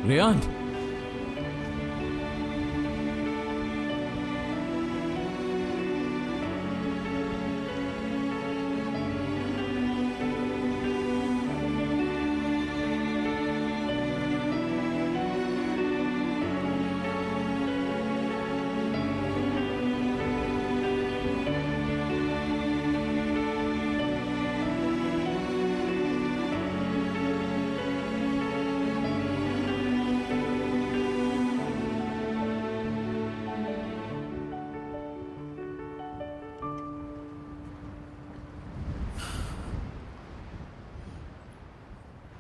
Ryan,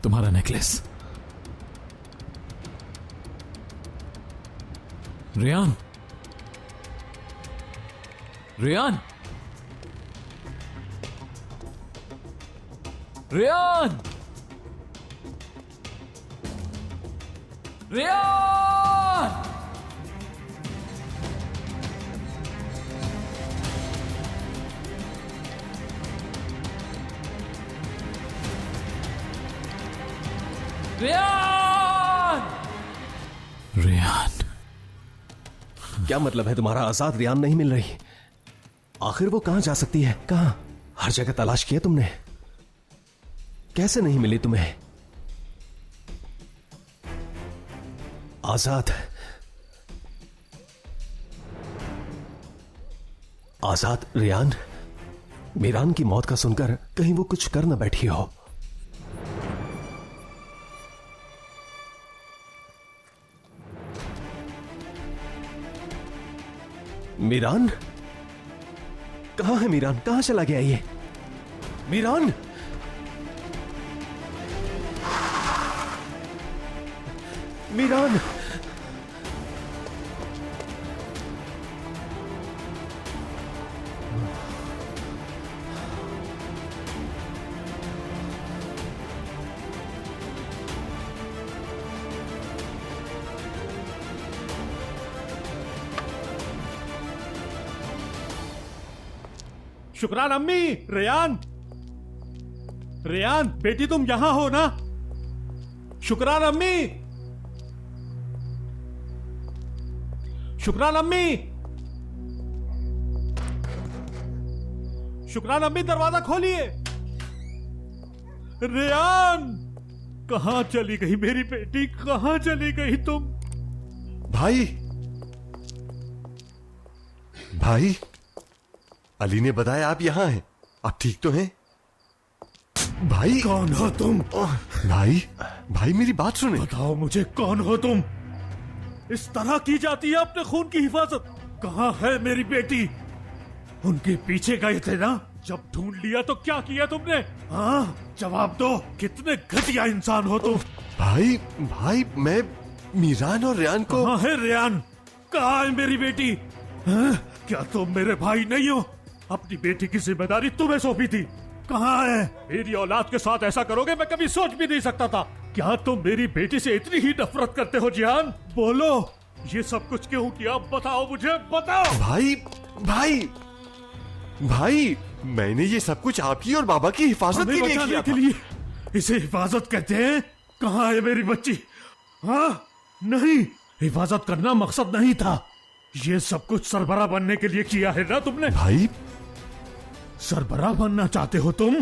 तुम्हारा necklace. Reyaan, Reyaan, Reyaan, Reyaan, Reyaan, Reyaan. क्या मतलब है तुम्हारा? आजाद रेयान नहीं मिल रही। आखिर वो कहां जा सकती है? कहां? हर जगह तलाश किया तुमने, कैसे नहीं मिली तुम्हें? आजाद, आजाद, रेयान, मीरान की मौत का सुनकर कहीं वो कुछ कर न बैठी हो। मीरान, कहां है मीरान? कहां चला गया ये मीरान? मीरान, शुक्रान अम्मी। रेयान, रेयान बेटी तुम यहां हो ना? शुक्रान अम्मी, शुक्रान अम्मी, शुक्रान अम्मी दरवाजा खोलिए। रेयान, कहां चली गई मेरी बेटी? कहां चली गई तुम? भाई, भाई, अली ने बताया आप यहां हैं। आप ठीक तो हैं? भाई, कौन हो तुम? भाई, भाई मेरी बात सुने। बताओ मुझे, कौन हो तुम? इस तरह की जाती है अपने खून की हिफाजत? कहां है मेरी बेटी? उनके पीछे गए थे ना? जब ढूंढ लिया तो क्या किया तुमने? हाँ, जवाब दो। कितने घटिया इंसान हो तुम। भाई, भाई मैं मीरान और रेयान को। कहां है रेयान? कहां है मेरी बेटी? हाँ? क्या तुम मेरे भाई नहीं हो? अपनी बेटी की जिम्मेदारी तुम्हें सौंपी थी। कहां है? मेरी औलाद के साथ ऐसा करोगे मैं कभी सोच भी नहीं सकता था। क्या तुम मेरी बेटी से इतनी ही नफरत करते हो जिहान? बोलो, ये सब कुछ क्यों किया? बताओ मुझे, बताओ। भाई, भाई, भाई, मैंने ये सब कुछ आपकी और बाबा की हिफाजत के लिए किया के था। लिए। इसे हिफाजत कहते हैं? कहां है मेरी बच्ची? हाँ, नहीं, हिफाजत करना मकसद नहीं था। ये सब कुछ सरबराह बनने के लिए किया है ना तुमने? भाई, सरबराह बनना चाहते हो तुम?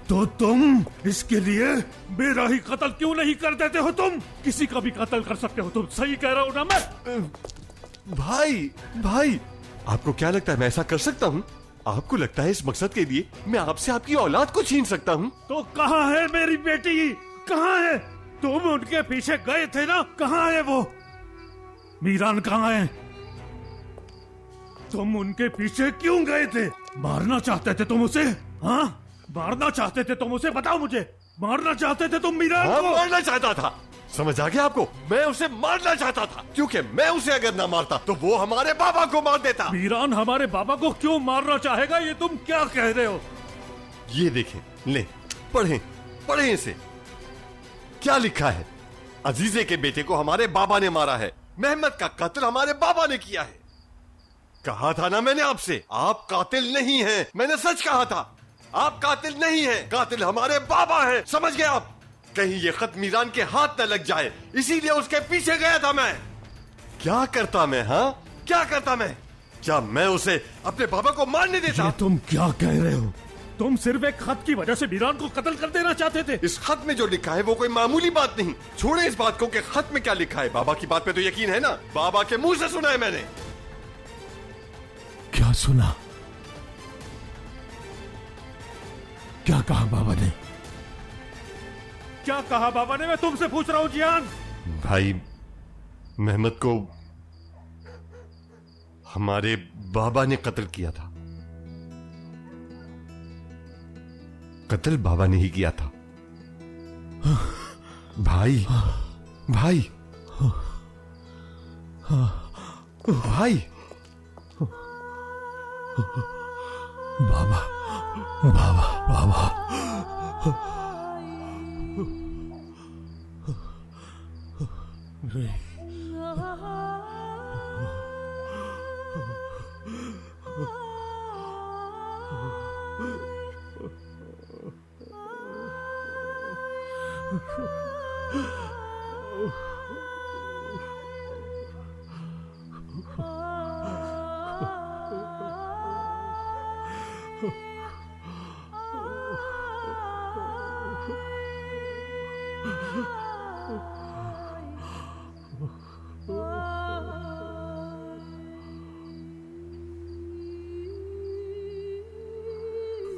तो तुम इसके लिए मेरा ही कत्ल क्यों नहीं कर देते हो? तुम किसी का भी कत्ल कर सकते हो। तुम सही कह रहा हूं ना मैं? भाई, भाई, आपको क्या लगता है मैं ऐसा कर सकता हूँ? आपको लगता है इस मकसद के लिए मैं आपसे आपकी औलाद को छीन सकता हूँ? तो कहां है मेरी बेटी? कहां है? तुम उनके पीछे गए थे ना? कहां है वो? मीरान कहां है? तुम उनके पीछे क्यों गए थे? मारना चाहते थे तुम उसे? हाँ, मारना चाहते थे तुम उसे? बताओ मुझे, मारना चाहते थे तुम मीरान हाँ, को? मारना चाहता था। समझ आ गया आपको? मैं उसे मारना चाहता था क्योंकि मैं उसे अगर ना मारता तो वो हमारे बाबा को मार देता। मीरान हमारे बाबा को क्यों मारना चाहेगा? ये तुम क्या कह रहे हो? ये देखें, ले, पढ़ें, पढ़ें इसे। क्या लिखा है? अजीजे के बेटे को हमारे बाबा ने मारा है। मेहमद का कत्ल हमारे बाबा ने किया है। कहा था ना मैंने आपसे, आप कातिल नहीं हैं। मैंने सच कहा था, आप कातिल नहीं हैं। कातिल हमारे बाबा हैं। समझ गए आप? कहीं ये खत मीरान के हाथ न लग जाए, इसीलिए उसके पीछे गया था मैं। क्या करता मैं? हाँ, क्या करता मैं? क्या मैं उसे अपने बाबा को मारने देता? ये तुम क्या कह रहे हो? तुम सिर्फ एक खत की वजह से मीरान को कत्ल कर देना चाहते थे। इस खत में जो लिखा है वो कोई मामूली बात नहीं। छोड़े इस बात को कि खत में क्या लिखा है, बाबा की बात पे तो यकीन है ना? बाबा के मुंह से सुना है मैंने। क्या सुना? क्या कहा बाबा ने? क्या कहा बाबा ने? मैं तुमसे पूछ रहा हूं जियान। भाई, मेहमद को हमारे बाबा ने कत्ल किया था। कत्ल बाबा ने ही किया था। भाई भाई भाई, बाबा बाबा बाबा।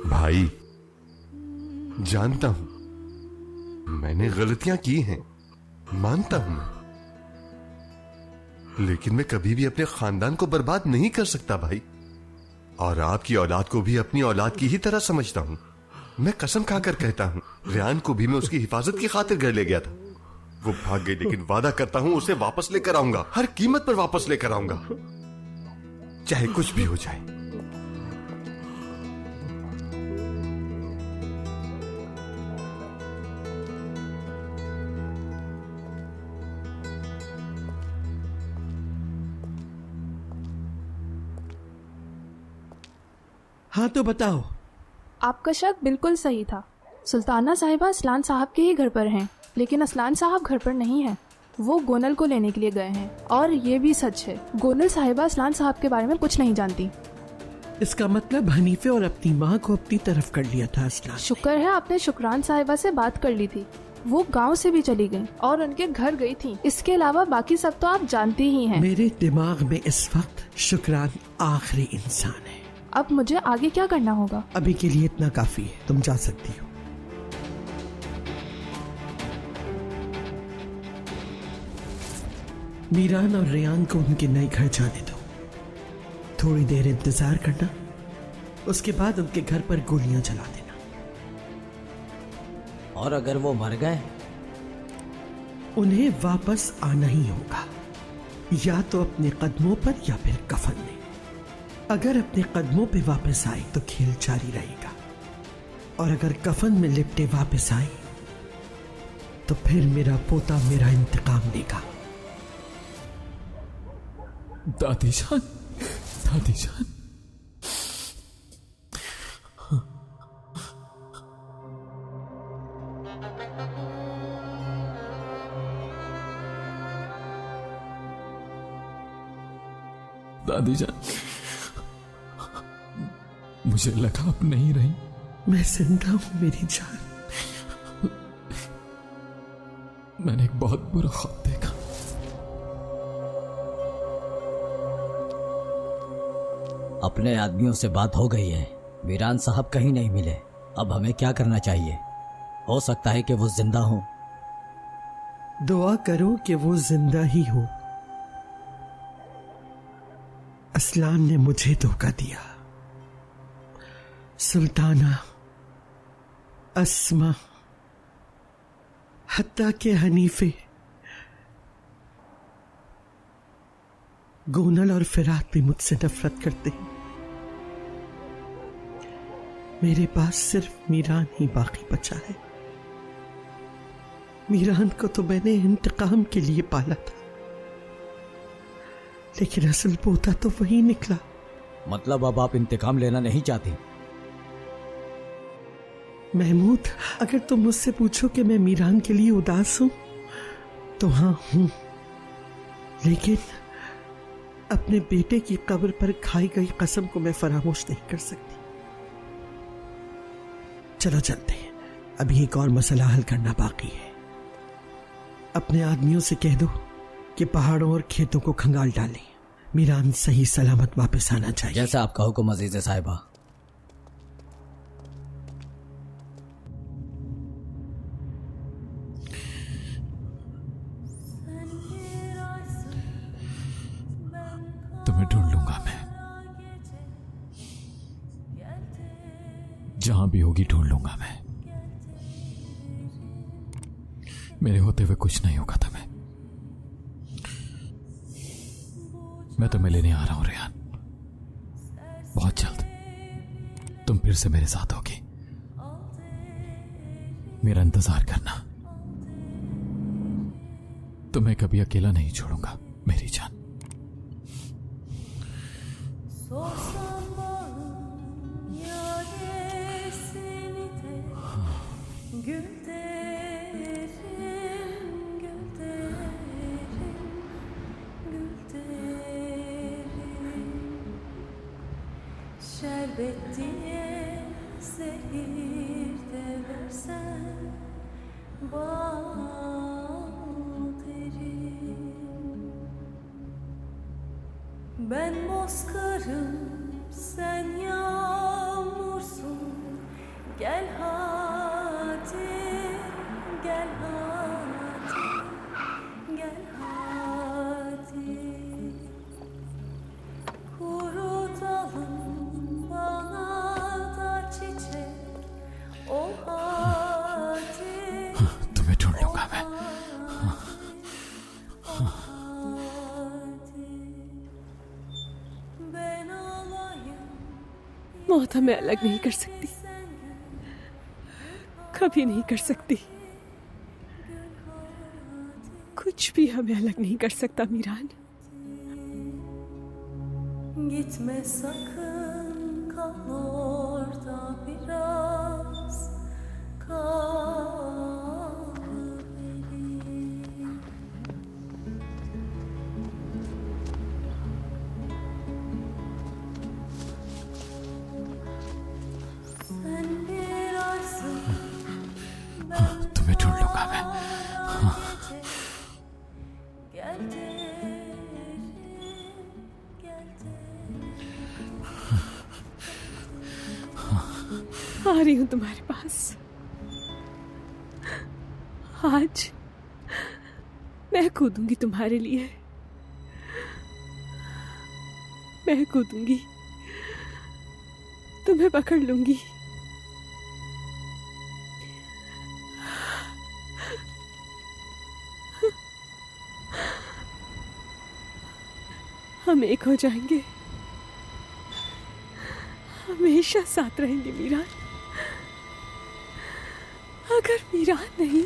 भाई, जानता हूं मैंने गलतियां की हैं, मानता हूं मैं, लेकिन मैं कभी भी अपने खानदान को बर्बाद नहीं कर सकता भाई। और आपकी औलाद को भी अपनी औलाद की ही तरह समझता हूं। मैं कसम खाकर कहता हूं, रेहान को भी मैं उसकी हिफाजत की खातिर घर ले गया था। वो भाग गई, लेकिन वादा करता हूं उसे वापस लेकर आऊंगा, हर कीमत पर वापस लेकर आऊंगा, चाहे कुछ भी हो जाए। हाँ तो बताओ। आपका शक बिल्कुल सही था। सुल्ताना साहिबा असलान साहब के ही घर पर हैं, लेकिन असलान साहब घर पर नहीं हैं। वो गोनल को लेने के लिए गए हैं। और ये भी सच है, गोनल साहिबा असलान साहब के बारे में कुछ नहीं जानती। इसका मतलब हनीफे और अपनी माँ को अपनी तरफ कर लिया था असलान। शुक्र है आपने शुक्रान साहिबा से बात कर ली थी। वो गांव से भी चली गई और उनके घर गई थी। इसके अलावा बाकी सब तो आप जानते ही हैं। मेरे दिमाग में इस वक्त शुक्रान आखिरी इंसान है। अब मुझे आगे क्या करना होगा? अभी के लिए इतना काफी है, तुम जा सकती हो। मीरान और रेयान को उनके नए घर जाने दो। थोड़ी देर इंतजार करना, उसके बाद उनके घर पर गोलियां जला देना। और अगर वो मर गए? उन्हें वापस आना ही होगा, या तो अपने कदमों पर या फिर कफन में। अगर अपने कदमों पे वापस आए तो खेल जारी रहेगा, और अगर कफन में लिपटे वापस आए तो फिर मेरा पोता मेरा इंतकाम लेगा। दादी जान, दादी जान। दादी जान, मुझे लगा आप नहीं रही। मैं जिंदा हूं मेरी जान। मैंने एक बहुत बुरा ख्वाब देखा। अपने आदमियों से बात हो गई है, मीरान साहब कहीं नहीं मिले। अब हमें क्या करना चाहिए? हो सकता है कि वो जिंदा हो। दुआ करो कि वो जिंदा ही हो। असलान ने मुझे धोखा दिया। सुल्ताना, अस्मा, हत्ता के हनीफे, गोनल और फिरात भी मुझसे नफरत करते हैं। मेरे पास सिर्फ मीरान ही बाकी बचा है। मीरान को तो मैंने इंतकाम के लिए पाला था, लेकिन असल पोता तो वही निकला। मतलब अब आप इंतकाम लेना नहीं चाहती? महमूद, अगर तुम मुझसे पूछो कि मैं मीरान के लिए उदास हूं तो हाँ हूं, लेकिन अपने बेटे की कब्र पर खाई गई कसम को मैं फरामोश नहीं कर सकती। चलो चलते हैं, अभी एक और मसला हल करना बाकी है। अपने आदमियों से कह दो कि पहाड़ों और खेतों को खंगाल डालें। मीरान सही सलामत वापस आना चाहिए। जैसा आपका हुक्म अजीज साहिबा। तुम्हें ढूंढ लूंगा मैं, जहां भी होगी ढूंढ लूंगा मैं। मेरे होते हुए कुछ नहीं होगा तुम्हें। मैं तुम्हें लेने आ रहा हूं रेहान, बहुत जल्द तुम फिर से मेरे साथ होगी। मेरा इंतजार करना, तुम्हें कभी अकेला नहीं छोड़ूंगा मेरी जान। Şerbet diye zehir de versen bal derim. Ben bozkırım, sen yağmursun. Gel hadi, gel hadi, gel hadi. Kuru dalım bana da çiçek ol hadi. तुम्हें ढूंढ लूंगा मैं। Ben alayım मौत हमें अलग नहीं कर सकती, कभी नहीं कर सकती। कुछ भी हमें अलग नहीं कर सकता Miran. gitme sakın, kal orada biraz, kal benim. Sen bir aysın, ben तुम्हें ढूंढ लूंगा मैं। gel derim, gel derim. आ रही हूं तुम्हारे पास। आज मैं कूदूंगी तुम्हारे लिए, मैं कूदूंगी, तुम्हें पकड़ लूंगी। हम एक हो जाएंगे, हमेशा साथ रहेंगे मीरान। अगर मीरान नहीं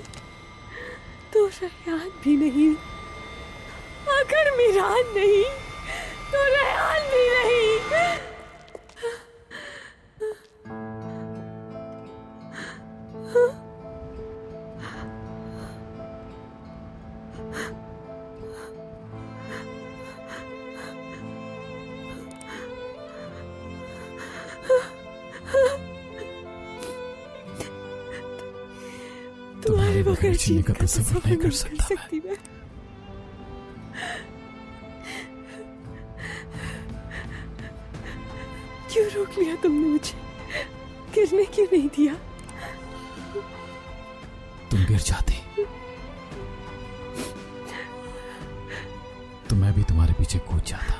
तो रेहान भी नहीं, अगर मीरान नहीं तो रेहान भी नहीं। तुम्हारे बगैर जीने का तसव्वुर नहीं कर सकता मैं। क्यों रोक लिया तुमने मुझे? गिरने क्यों नहीं दिया? तुम गिर जाती तो मैं भी तुम्हारे पीछे कूद जाता।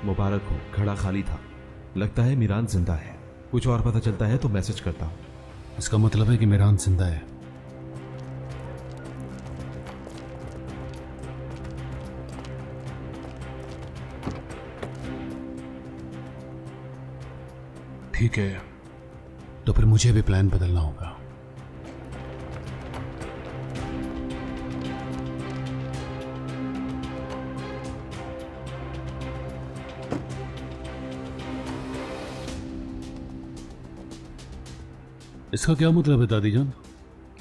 मुबारक हो, घड़ा खाली था। लगता है मीरान जिंदा है। कुछ और पता चलता है तो मैसेज करता हूं। इसका मतलब है कि मीरान जिंदा है। ठीक है, तो फिर मुझे भी प्लान बदलना होगा। इसका क्या मतलब है दादी जान?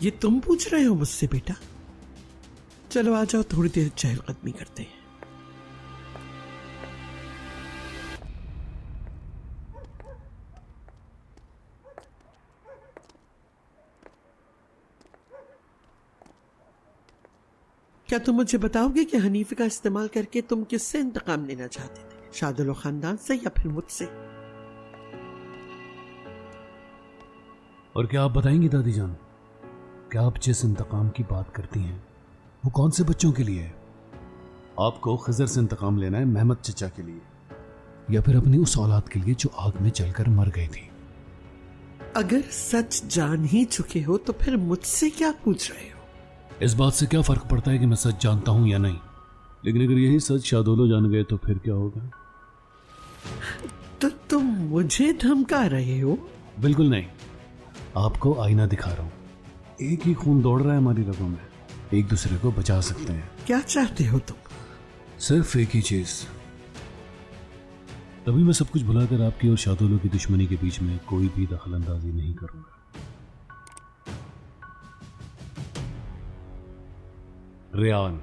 ये तुम पूछ रहे हो मुझसे बेटा? चलो आ जाओ, थोड़ी देर चहलकदमी करते हैं। क्या तुम मुझे बताओगे कि हनीफ का इस्तेमाल करके तुम किससे इंतकाम लेना चाहते थे? शादुल खानदान से या फिर मुझसे? और क्या आप बताएंगी दादी जान, क्या आप जिस इंतकाम की बात करती हैं वो कौन से बच्चों के लिए है? आपको खिजर से इंतकाम लेना है महमद चचा के लिए, या फिर अपनी उस औलाद के लिए जो आग में जलकर मर गई थी? अगर सच जान ही चुके हो तो फिर मुझसे क्या पूछ रहे हो? इस बात से क्या फर्क पड़ता है कि मैं सच जानता हूं या नहीं, लेकिन अगर यही सच शादोलो जान गए तो फिर क्या होगा? तो तुम मुझे धमका रहे हो? बिल्कुल नहीं, आपको आईना दिखा रहा हूं। एक ही खून दौड़ रहा है हमारी रगों में, एक दूसरे को बचा सकते हैं। क्या चाहते हो तुम? सिर्फ एक ही चीज, तभी मैं सब कुछ भुलाकर आपकी और शादोलो की दुश्मनी के बीच में कोई भी दखल अंदाजी नहीं करूंगा। रेयान,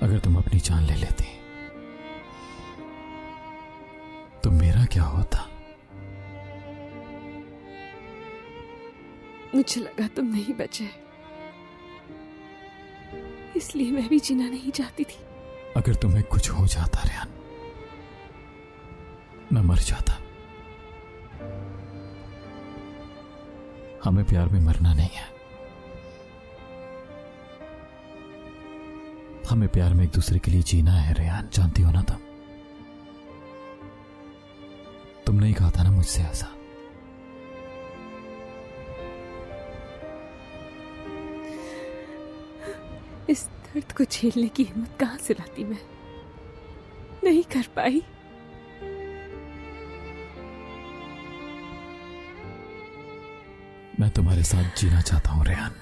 अगर तुम अपनी जान ले लेती तो मेरा क्या होता? मुझे लगा तुम नहीं बचे, इसलिए मैं भी जीना नहीं चाहती थी। अगर तुम्हें कुछ हो जाता रेयान, मैं मर जाता। हमें प्यार में मरना नहीं है, हमें प्यार में एक दूसरे के लिए जीना है रेयान, जानती हो ना तुम? तुमने ही कहा था ना मुझसे ऐसा। इस दर्द को झेलने की हिम्मत कहां से लाती मैं? नहीं कर पाई। मैं तुम्हारे साथ जीना चाहता हूं रेयान,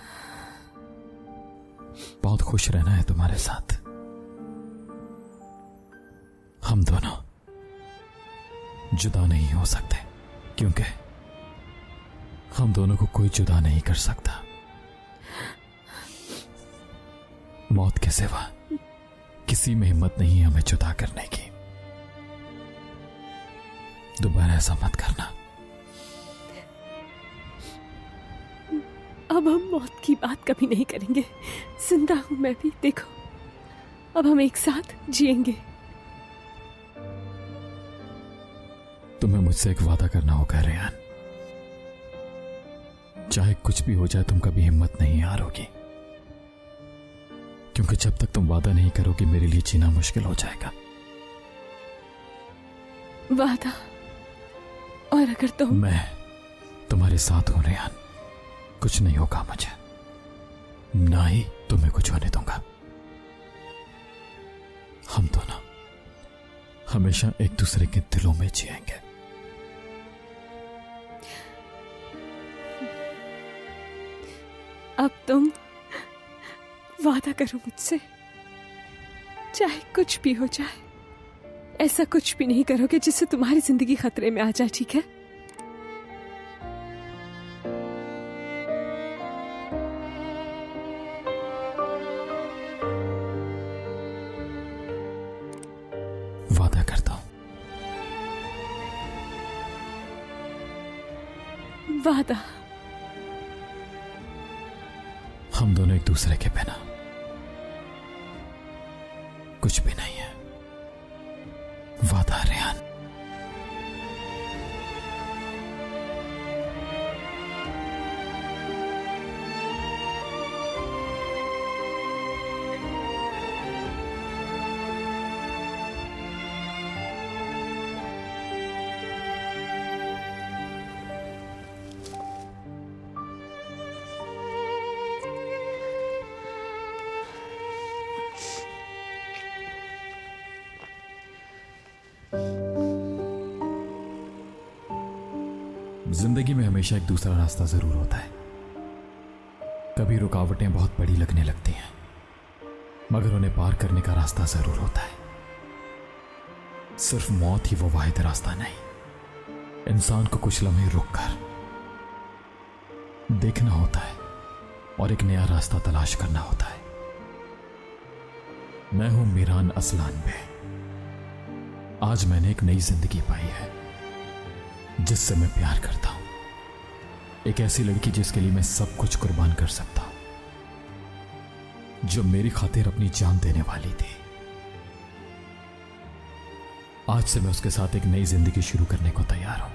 बहुत खुश रहना है तुम्हारे साथ। हम दोनों जुदा नहीं हो सकते, क्योंकि हम दोनों को कोई जुदा नहीं कर सकता। मौत के सिवा किसी में हिम्मत नहीं है हमें जुदा करने की। दोबारा ऐसा मत करना। अब हम मौत की बात कभी नहीं करेंगे। जिंदा हूं मैं भी, देखो अब हम एक साथ जिएंगे। तुम्हें मुझसे एक वादा करना होगा रेयान, चाहे कुछ भी हो जाए तुम कभी हिम्मत नहीं हारोगी, क्योंकि जब तक तुम वादा नहीं करोगे मेरे लिए जीना मुश्किल हो जाएगा। वादा? और अगर तुम? मैं तुम्हारे साथ हूं रेयान, कुछ नहीं होगा मुझे, ना ही तुम्हें कुछ होने दूंगा। हम दोनों हमेशा एक दूसरे के दिलों में जिएंगे। अब तुम वादा करो मुझसे, चाहे कुछ भी हो जाए, ऐसा कुछ भी नहीं करोगे जिससे तुम्हारी जिंदगी खतरे में आ जाए, ठीक है? वादा करता हूं। वादा? हम दोनों एक दूसरे के बिना कुछ भी नहीं है। वादा रेहान। जिंदगी में हमेशा एक दूसरा रास्ता जरूर होता है। कभी रुकावटें बहुत बड़ी लगने लगती हैं, मगर उन्हें पार करने का रास्ता जरूर होता है। सिर्फ मौत ही वो वाहिद रास्ता नहीं, इंसान को कुछ लम्हे रुककर देखना होता है और एक नया रास्ता तलाश करना होता है। मैं हूं मीरान असलान बे। आज मैंने एक नई जिंदगी पाई है जिससे मैं प्यार करता हूं। एक ऐसी लड़की जिसके लिए मैं सब कुछ कुर्बान कर सकता हूं, जो मेरी खातिर अपनी जान देने वाली थी। आज से मैं उसके साथ एक नई जिंदगी शुरू करने को तैयार हूं।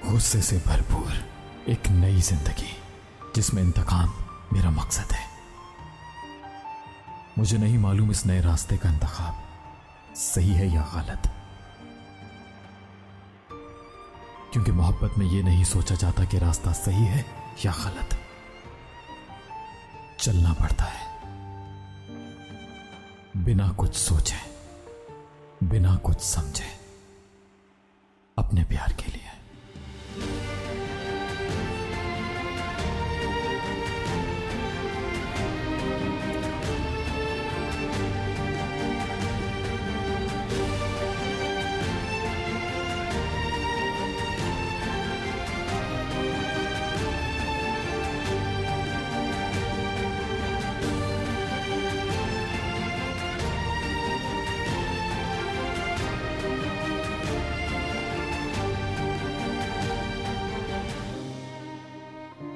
गुस्से से भरपूर एक नई जिंदगी जिसमें इंतकाम मेरा मकसद है। मुझे नहीं मालूम इस नए रास्ते का इंतखाब सही है या गलत, क्योंकि मोहब्बत में यह नहीं सोचा जाता कि रास्ता सही है या गलत। चलना पड़ता है बिना कुछ सोचे, बिना कुछ समझे, अपने प्यार के लिए।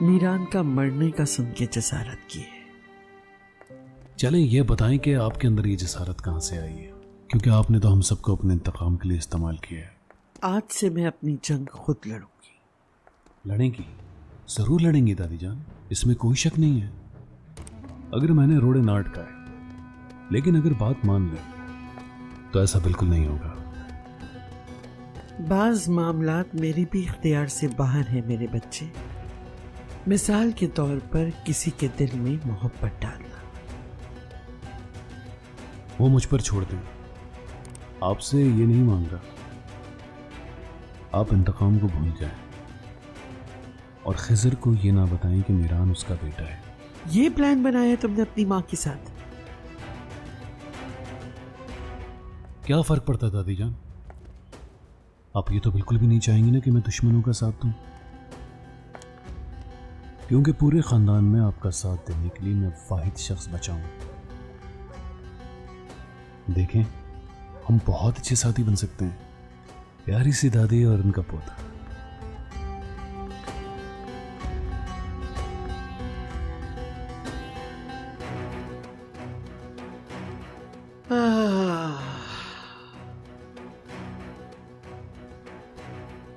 मीरान का मरने का सुन के जसारत की है। चलें ये बताएं कि आपके अंदर ये जसारत कहाँ से आई है, क्योंकि आपने तो हम सबको अपने इंतकाम के लिए इस्तेमाल किया है। आज से मैं अपनी जंग खुद लड़ूंगी। लड़ेंगी? जरूर लड़ेंगी दादी जान, इसमें कोई शक नहीं है। अगर मैंने रोड़े ना अटकाए, लेकिन अगर बात मान ले तो ऐसा बिल्कुल नहीं होगा। बाज मामलात मेरी भी इख्तियार से बाहर है मेरे बच्चे। मिसाल के तौर पर किसी के दिल में मोहब्बत डालना। वो मुझ पर छोड़ दें, आपसे ये नहीं मांग रहा। आप इंतकाम को भूल जाएं और खिजर को ये ना बताएं कि मीरान उसका बेटा है। ये प्लान बनाया है तुमने अपनी माँ के साथ? क्या फर्क पड़ता है दादी जान? आप ये तो बिल्कुल भी नहीं चाहेंगी ना कि मैं दुश्मनों का साथ दूं, क्योंकि पूरे खानदान में आपका साथ देने के लिए मैं वाहिद शख्स बचा हूं। देखें, हम बहुत अच्छे साथी बन सकते हैं, प्यारी सी दादी और उनका पोता।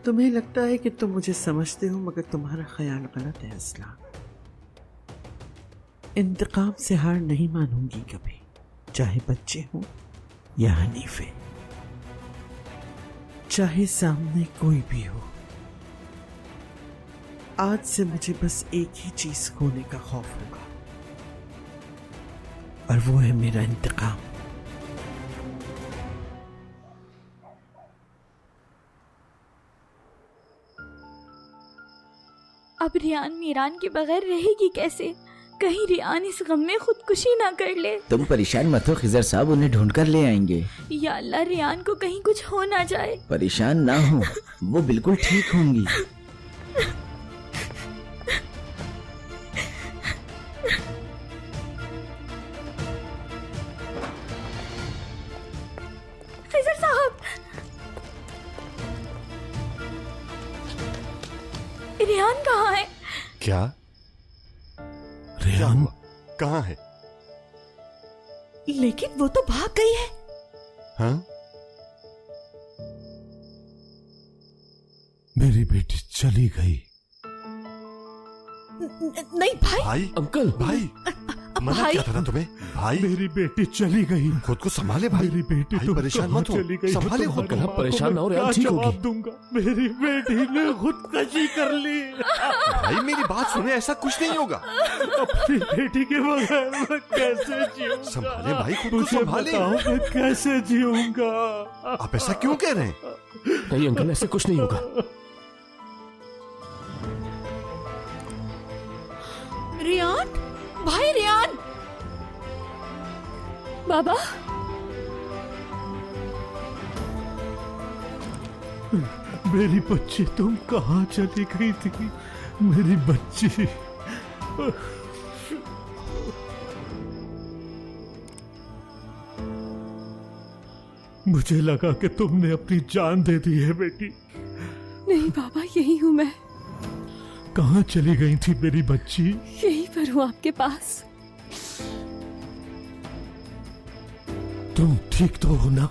तुम्हें लगता है कि तुम मुझे समझते हो, मगर तुम्हारा ख्याल गलत है असलान। इंतकाम से हार नहीं मानूंगी कभी, चाहे बच्चे हो या हनीफे, चाहे सामने कोई भी हो। आज से मुझे बस एक ही चीज खोने का खौफ होगा, और वो है मेरा इंतकाम। अब रियान मीरान के बगैर रहेगी कैसे? कहीं रियान इस गम में खुदकुशी ना कर ले। तुम परेशान मत हो खिजर साहब, उन्हें ढूंढ कर ले आएंगे। या अल्लाह, रियान को कहीं कुछ हो ना जाए। परेशान ना हो, वो बिल्कुल ठीक होंगी। खिजर साहब, रेहान कहाँ है? क्या रेहान कहाँ है? लेकिन वो तो भाग गई है। हाँ? मेरी बेटी चली गई। नहीं भाई। भाई, अंकल भाई, मना भाई? क्या था ना तुम्हें? भाई, मेरी बेटी चली गई। खुद को संभाले भाई। मेरी बेटी भाई, तुम परेशान कहाँ मत हो। चली गई? संभाले तो खुद को। तुम्हारी आप परेशान ना हो, माँ को रेहान मैं ठीक क्या होगी। जवाब दूंगा? मेरी बेटी ने खुदकशी कर ली। भाई मेरी बात सुने, ऐसा कुछ नहीं होगा। अपनी बेटी के बगैर मैं कैसे जीऊंगा? संभाले भाई, खुद को मुझे संभाले। बताओ मैं कैसे जीऊंगा? आप ऐसा क्यों कह रहे हैं? नहीं अंकल, ऐसे कुछ नहीं होगा। रियान, भाई रियान। बाबा, मेरी बच्ची, तुम कहाँ चली गई थी? मेरी बच्ची। मुझे लगा कि तुमने अपनी जान दे दी है बेटी। नहीं बाबा, यही हूँ मैं। कहाँ चली गई थी मेरी बच्ची? यहीं पर हूँ आपके पास। तुम ठीक तो हो ना?